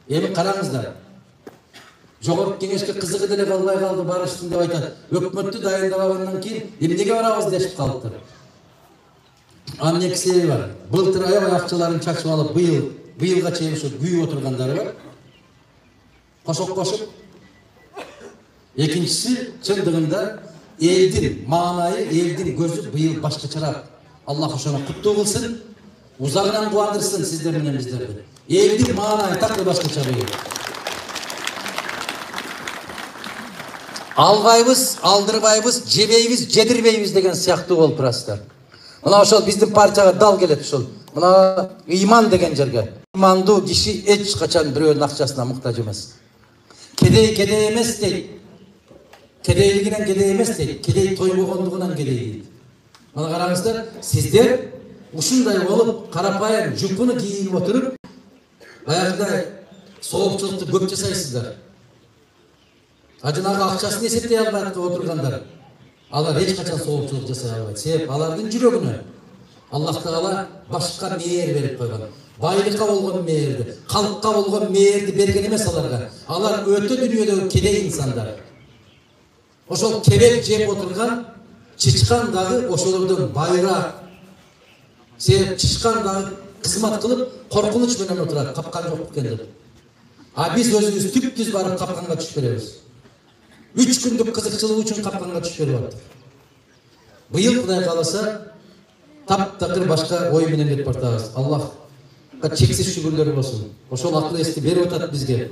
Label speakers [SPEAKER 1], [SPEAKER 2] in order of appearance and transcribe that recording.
[SPEAKER 1] Эми караңыздар. Жогорку кеңешке кызыгы деле калбай калды, барыштым деп айтат. Өкмөттү дайындабагандан кийин эмнеге барабыз дешип калыптыр. Анын эки себеби бар. Былтыр аябай акчаларын чачып алып, быйылга чейин ушу күйүп отургандары бар. Кошуп. Экинчиси чындыгында элдин маанайы, элдин көзү быйыл башкачараак. Аллах ошону куттуу кылсын, узагынан кубандырсын сиздер менен биздерди. Элдин маанайы так башкача быйыл. Албайбыз, алдырбайбыз, жебейбиз, жедирбейбиз деген сыяктуу болуп турасыздар. Мына ошол биздин партияга дал келет ушул. Мына ыйман деген жерге. Ыймандуу киши эч качан бирөөнүн акчасына муктаж эмес. Кедей эмес дейт. Кедейлигинен кедей эмес дейт. Кедей тойбогондугунан кедей дейт. Мына караңыздар, сиздер ушундай болуп, карапайым жупуну кийинип отуруп, баягыдай соолукчулукту көп жасайсыздар. Ажынагы акчасын эсептей албай отургандар. Алар эч качан соолукчулук жасай албайт. Себеп алардын жүрөгүнө Аллах Таала башка мээр берип койгон. Байлыкка болгон мээрди, калкка болгон мээрди берген эмес аларга. Алар өтө дүйнөдөгү кедей инсандар. Ошол кебек жеп отурган чычкан дагы ошолордон байраак. Себеп чычкан дагы кызмат кылып, коркунуч менен отурат, капкан жок экен деп. А биз өзүбүз түп-түз барып капканга түшүп беребиз. 3 күндүк кызыкчылык үчүн капканга түшүп берип атат. Быйыл Кудай кааласа таптакыр башка ой менен кетип бартабыз. Аллахка чексиз шүгүрлөр болсун. Ошол акыл эсти берип атат бизге.